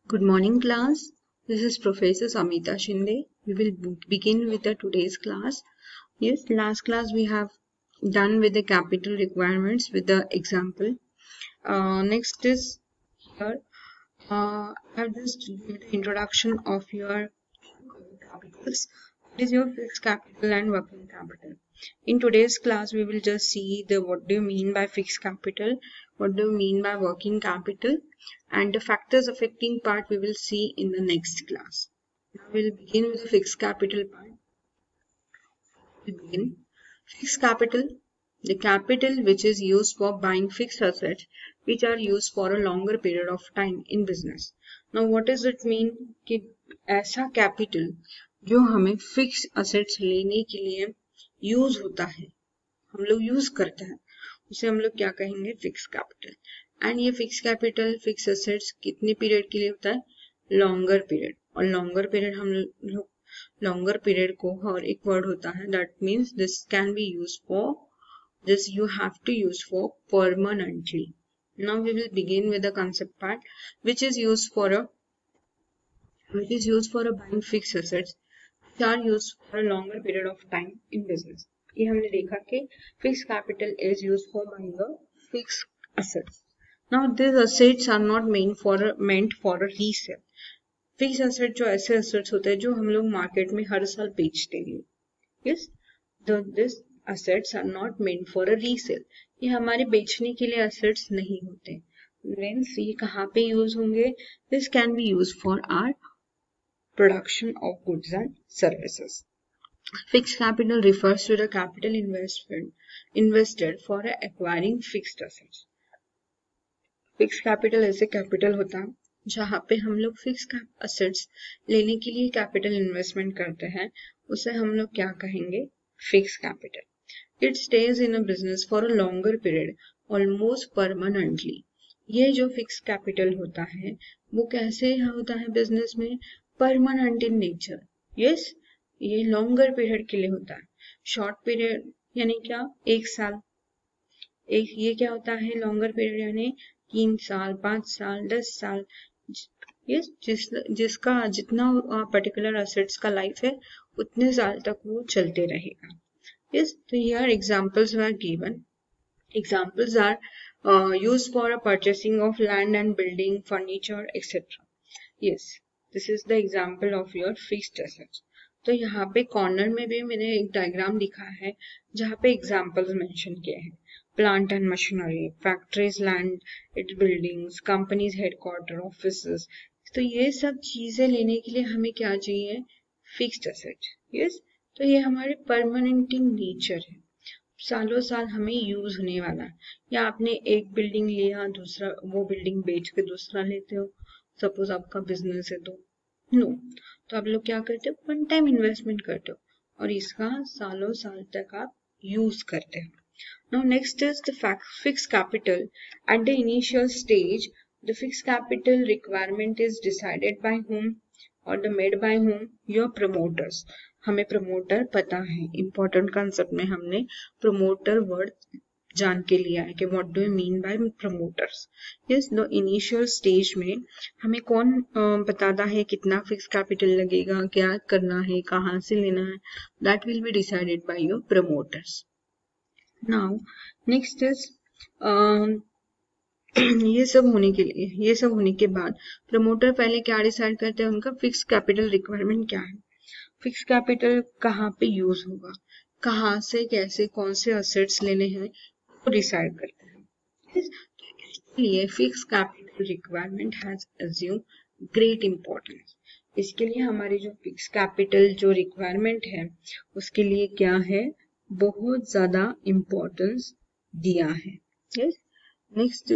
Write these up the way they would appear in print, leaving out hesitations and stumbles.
Good morning, class. This is Professor Samita Shinde. We will begin with the today's class. Yes, last class we have done with the capital requirements with the example. Next is here. I have just given the introduction of your capitals. What is your fixed capital and working capital? In today's class, we will just see the what do you mean by fixed capital, what do you mean by working capital, and the factors affecting part we will see in the next class. Now we'll begin with the fixed capital part. Fixed capital, the capital which is used for buying fixed assets which are used for a longer period of time in business. Now what does it mean कि ऐसा capital जो हमें fixed assets लेने के लिए use होता है, हम लोग यूज करते हैं, उसे हम लोग क्या कहेंगे? Fix capital. एंड ये फिक्स कैपिटल फिक्स एसेट्स कितने पीरियड के लिए होता है? Longer period. और लॉन्गर पीरियड हम लोग लॉन्गर पीरियड को और एक वर्ड होता है that means this can be use for this you have to use for permanently. Now we will begin with the concept part which is used for a buying fixed assets which are used for a longer period of time in business. ये हमने देखा कि fixed capital is used for buying a fixed assets. Now these assets are not meant for a resale. Fixed asset जो ऐसे assets होते हैं जो हम लोग मार्केट में हर साल बेचते हैं. Yes, these assets are not meant for a resale. ये हमारे बेचने के लिए assets नहीं होते. Means ये कहाँ पे यूज होंगे? This can be used for our production of goods and services. Fixed capital refers to the capital invested for acquiring fixed assets. Fixed capital ऐसे capital होता है जहाँ पे हम लोग fixed assets लेने के लिए capital investment करते हैं, उसे हम लोग क्या कहेंगे? Fixed capital. It stays in a business for a longer period, almost permanently. ये जो fixed capital होता है वो कैसे होता है बिजनेस में? Permanent in nature. यस, ये लॉन्गर पीरियड के लिए होता है. शॉर्ट पीरियड यानी क्या? 1 साल. ये क्या होता है? लॉन्गर पीरियड यानी 3 साल, 5 साल, 10 साल. यस, जिसका जितना पर्टिकुलर एसेट्स का लाइफ है उतने साल तक वो चलते रहेगा. यस, तो here examples are given. Examples are used for a purchasing of land and building, furniture, etc. Yes, this is the example of your fixed assets. तो यहाँ पे कॉर्नर में भी मैंने एक डायग्राम दिखा है जहाँ पे एग्जाम्पल्स मेंशन किए हैं. Plant and machinery, factories, land, it's buildings, companies headquarter, offices. तो ये सब चीजें लेने के लिए हमें क्या चाहिए? Fixed asset. यस, तो ये हमारे परमानेंट इन नेचर है, सालों साल हमें यूज होने वाला. या आपने एक बिल्डिंग लिया, दूसरा वो बिल्डिंग बेच के दूसरा लेते हो, सपोज आपका बिजनेस है तो नो, तो आप लोग क्या करते हो? वन टाइम इन्वेस्टमेंट करते हो और इसका सालों साल तक आप यूज करते हो. Now next is the fixed capital. At the initial stage the fixed capital requirement is decided by whom और the made by whom? Your promoters. हमें प्रमोटर पता है, इंपॉर्टेंट कंसेप्ट में हमने प्रमोटर वर्ड जान के लिया है कि what do you mean bye promoters. Yes, the initial stage में हमें कौन बताता है कितना फिक्स कैपिटल लगेगा, क्या करना है, कहाँ से लेना है? That will be decided by your promoters. Now next is ये सब होने के बाद प्रमोटर पहले क्या डिसाइड करते हैं? उनका फिक्स कैपिटल रिक्वायरमेंट क्या है, फिक्स कैपिटल कहाँ पे यूज होगा, कहाँ से कैसे कौन से असेट्स लेने हैं वो डिसाइड करते हैं. इसलिए fix capital requirement has assume great importance. इसके लिए हमारी जो फिक्स कैपिटल जो रिक्वायरमेंट है उसके लिए क्या है? बहुत ज्यादा इंपॉर्टेंस दिया है. यस, नेक्स्ट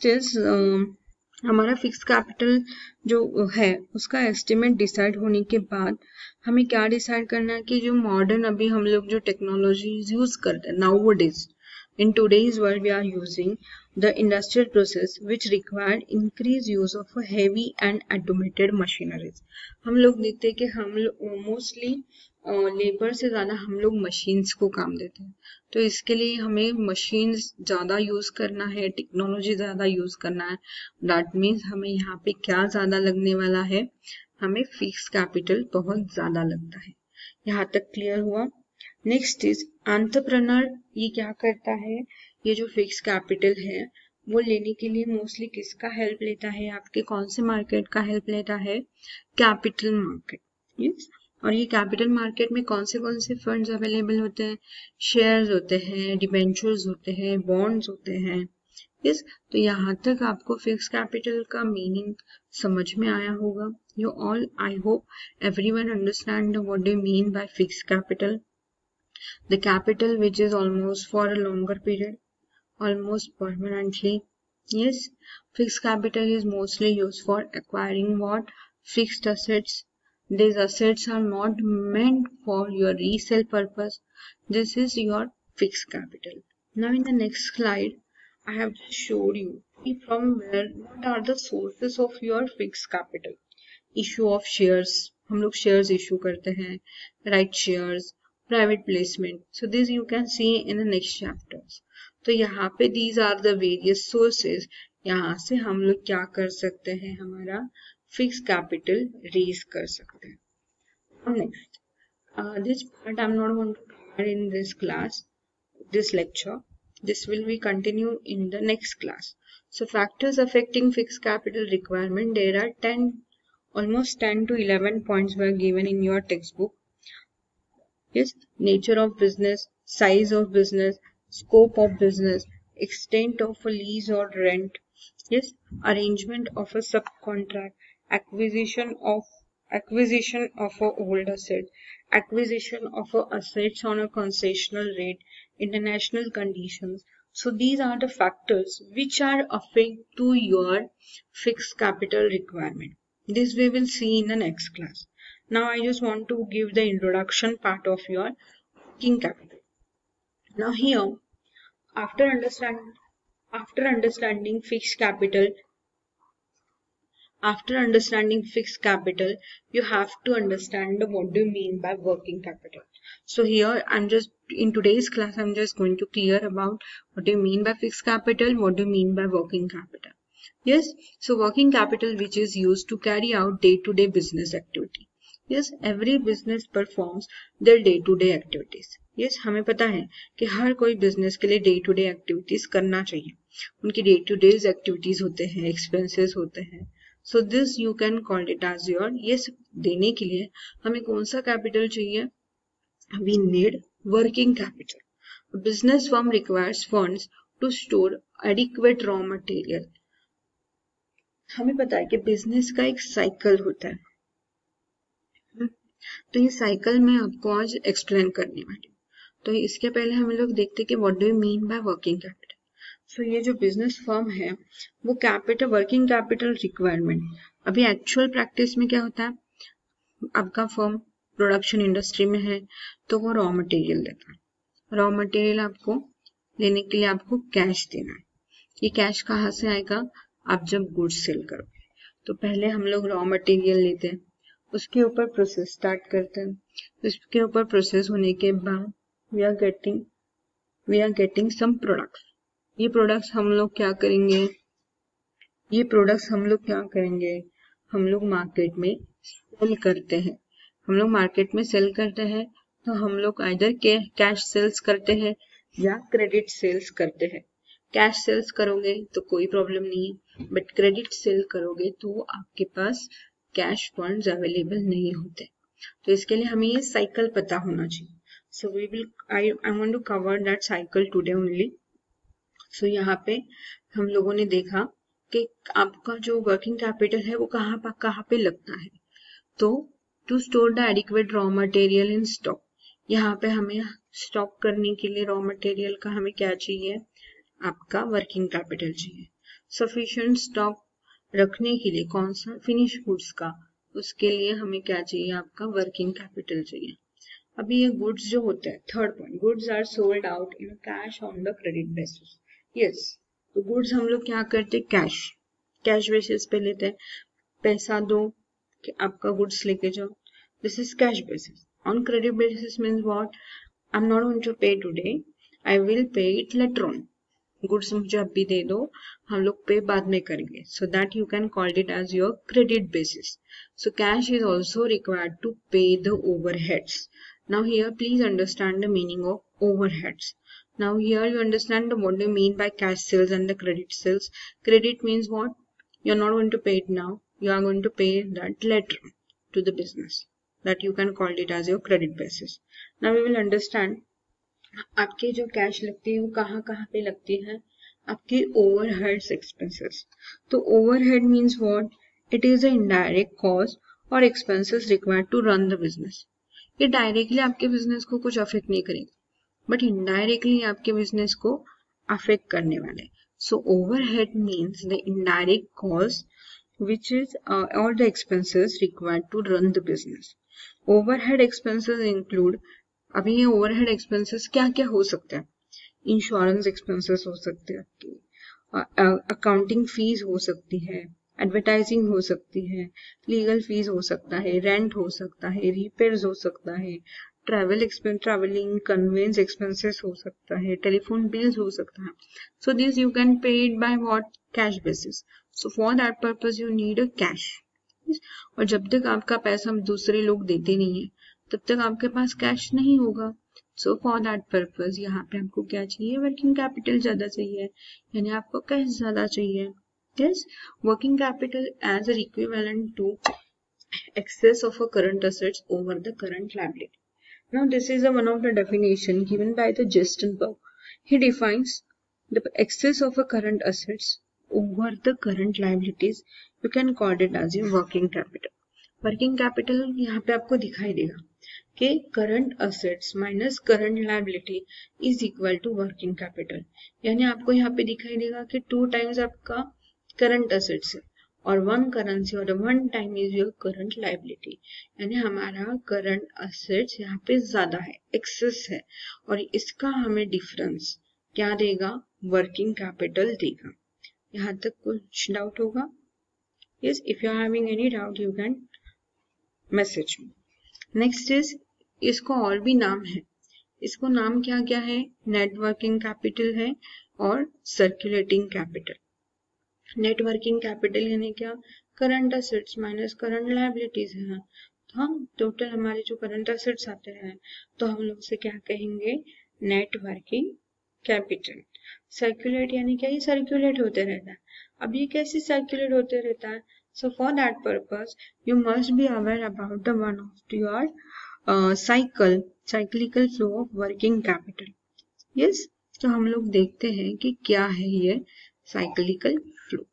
इज हमारा फिक्स कैपिटल जो है उसका एस्टिमेट डिसाइड होने के बाद हमें क्या डिसाइड करना है कि जो मॉडर्न अभी हम लोग जो टेक्नोलॉजी यूज करते हैं now days in today's world we are using the industrial process which required increased use of a heavy and automated machineries. हम लोग देखते हैं कि हम मोस्टली लेबर से ज़्यादा हम लोग मशीन्स को काम देते हैं, तो इसके लिए हमें मशीन्स ज़्यादा यूज़ करना है, टेक्नोलॉजी ज़्यादा यूज़ करना है. दैट मीन्स हमें यहाँ पे क्या ज़्यादा लगने वाला है, हमें फिक्स कैपिटल बहुत ज़्यादा लगता है. यहाँ तक क्लियर हुआ. Next is entrepreneur. ये क्या करता है, ये जो फिक्स कैपिटल है वो लेने के लिए मोस्टली किसका हेल्प लेता है, आपके कौन से मार्केट का हेल्प लेता है, कैपिटल मार्केट. यस, और ये कैपिटल मार्केट में कौन से फंड्स अवेलेबल होते हैं, शेयर्स होते हैं, डिबेंचर्स होते हैं, बॉन्ड्स होते हैं. यस, तो यहाँ तक आपको फिक्स कैपिटल का मीनिंग समझ में आया होगा. You all, I hope everyone understand what do mean by fix capital. The capital which is almost for a longer period, almost permanently. Yes, fixed capital is mostly used for acquiring what? Fixed assets. These assets are not meant for your resale purpose. This is your fixed capital. Now in the next slide, I have just showed you from where, what are the sources of your fixed capital. Issue of shares, हम लोग shares issue करते हैं, right shares, private placement. So this you can see in the next chapters. तो यहाँ पे these are the various sources. यहाँ से हम लोग क्या कर सकते हैं, हमारा fixed capital raise कर सकते हैं. Next, this part I'm not going to cover in this class, this lecture. This will be continue in the next class. So factors affecting fixed capital requirement, there are almost 10 to 11 points were given in your textbook. Yes, nature of business, size of business, scope of business, extent of a lease or rent. Yes, arrangement of a subcontract, acquisition of a old asset, acquisition of a assets on a concessional rate, international conditions. So these are the factors which are affect to your fixed capital requirement. This we will see in the next class. Now I just want to give the introduction part of your working capital. Now here, after understanding fixed capital, you have to understand what do you mean by working capital. So here in today's class I'm just going to clear about what do you mean by fixed capital, what do you mean by working capital. Yes, so working capital which is used to carry out day-to-day business activity. Yes, every business performs their day-to-day activities. Yes, हमें पता है कि हर कोई business के लिए day-to-day activities करना चाहिए. उनकी day-to-day activities होते हैं, expenses होते हैं. So this you can call it as your, yes, देने के लिए हमें कौन सा capital चाहिए? We need working capital. A business firm requires funds to store adequate raw material. हमें पता है कि बिजनेस का एक साइकिल होता है, तो ये साइकिल मैं आपको आज एक्सप्लेन करने वाली हूँ. तो इसके पहले हम लोग देखते हैं कि what do you mean by working capital. So ये जो बिजनेस फर्म है वो वर्किंग कैपिटल रिक्वायरमेंट, अभी एक्चुअल प्रैक्टिस में क्या होता है, आपका फर्म प्रोडक्शन इंडस्ट्री में है तो वो रॉ मटेरियल देता है. रॉ मटेरियल आपको लेने के लिए आपको कैश देना है. ये कैश कहाँ से आएगा, आप जब गुड्स सेल करोगे. तो पहले हम लोग रॉ मटेरियल लेते हैं, उसके ऊपर प्रोसेस स्टार्ट करते हैं. उसके ऊपर प्रोसेस होने के बाद we are getting some products. ये प्रोडक्ट्स हम लोग क्या करेंगे, हम लोग मार्केट में सेल करते हैं. तो हम लोग आइदर कैश सेल्स करते हैं या क्रेडिट सेल्स करते हैं. कैश सेल्स करोगे तो कोई प्रॉब्लम नहीं है, बट क्रेडिट सेल करोगे तो आपके पास कैश फंड्स अवेलेबल नहीं होते. तो इसके लिए हमें ये साइकिल पता होना चाहिए. So I want to cover that cycle today only. So यहाँ पे हम लोगों ने देखा कि आपका जो वर्किंग कैपिटल है वो कहाँ पे लगता है. तो to store the adequate raw material in stock, यहाँ पे हमें स्टॉक करने के लिए रॉ मटेरियल का हमें क्या चाहिए, आपका वर्किंग कैपिटल चाहिए. सफिशिएंट स्टॉक रखने के लिए कौन सा, फिनिश गुड्स का, उसके लिए हमें क्या चाहिए, आपका वर्किंग कैपिटल चाहिए. अभी ये गुड्स जो होते हैं, third point, goods are sold out in cash on the credit basis. Yes, तो गुड्स हम लोग क्या करते, कैश बेसिस पे लेते हैं, पैसा दो कि आपका गुड्स लेके जाओ, this is cash basis. On credit basis means what, I am not going to pay today, I will pay it later on. Goods मुझे अभी दे दो, हम लोग पे बाद में करेंगे. So that you can call it as your credit basis. So cash is also required to pay the overheads. Now here please understand the meaning of overheads. Now here you understand what they mean by cash sales and the credit sales. Credit means what? You are not going to pay it now. You are going to pay that later to the business. That you can call it as your credit basis. Now we will understand आपके जो cash लगती है वो कहाँ कहाँ पे लगती है, आपकी ओवरहेड्स एक्सपेंसेस. तो overhead means what, it is a indirect cost और expenses required to run the business. ये डायरेक्टली आपके बिजनेस को कुछ अफेक्ट नहीं करेगा, बट इनडायरेक्टली आपके बिजनेस को अफेक्ट करने वाले. So overhead means the indirect cost which is all the expenses required to run the business. Overhead expenses include, अभी ये ओवरहेड एक्सपेंसेस क्या क्या हो सकता है, इंश्योरेंस एक्सपेंसेस हो सकते हैं आपके, अकाउंटिंग फीस हो सकती है, एडवर्टाइजिंग हो सकती है, लीगल फीस हो सकता है, रेंट हो सकता है, रिपेयर्स हो सकता है, ट्रैवलिंग कन्वेंस एक्सपेंसेस हो सकता है, टेलीफोन बिल्स हो सकता है. So this you can pay it by what, cash basis. So for that purpose you need a cash. और जब तक आपका पैसा दूसरे लोग देते नहीं है तब तक आपके पास कैश नहीं होगा. सो फॉर दैट पर्पस यहाँ पे आपको क्या चाहिए, वर्किंग कैपिटल ज्यादा चाहिए, यानी आपको कैश ज्यादा चाहिए. Yes, working capital as an equivalent to excess of a current assets over the current liability. Now, this is one of the definition given by the Gestenberg. He defines the excess of a current assets over the current liabilities. You can call it as your working capital. Working capital यहाँ पे आपको दिखाई देगा कि current assets minus current liability is equal to working capital. यानी आपको यहाँ पे दिखाई देगा कि 2 times आपका करंट असेट्स है और 1 करेंसी और 1 time is your current liability. यानी हमारा करंट असेट्स यहाँ पे ज्यादा है, एक्सेस है, और इसका हमें डिफरेंस क्या देगा, वर्किंग कैपिटल देगा. यहाँ तक कुछ डाउट होगा? Yes, if you are having any doubt you can message me. Next is, इसको और भी नाम है, इसको नाम क्या क्या है, नेट वर्किंग कैपिटल है और circulating capital. Net working capital यानी क्या, current assets minus current liabilities है. तो हम टोटल हमारे जो करंट असेट्स आते हैं तो हम लोग से क्या कहेंगे, नेट वर्किंग कैपिटल. सर्कुलेट यानी क्या, ये सर्कुलेट होते रहता है. अब ये कैसे सर्कुलेट होते रहता है, so for that purpose you must be aware about the one of your cyclical flow of working capital. Yes, तो हम लोग देखते हैं कि क्या है ये cyclical flow.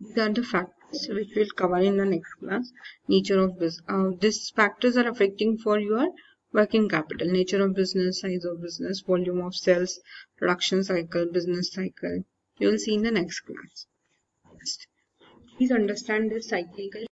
These are the factors which we'll cover in the next class. Nature of business. These factors are affecting for your working capital. Nature of business, size of business, volume of sales, production cycle, business cycle. You will see in the next class. Please understand this cyclical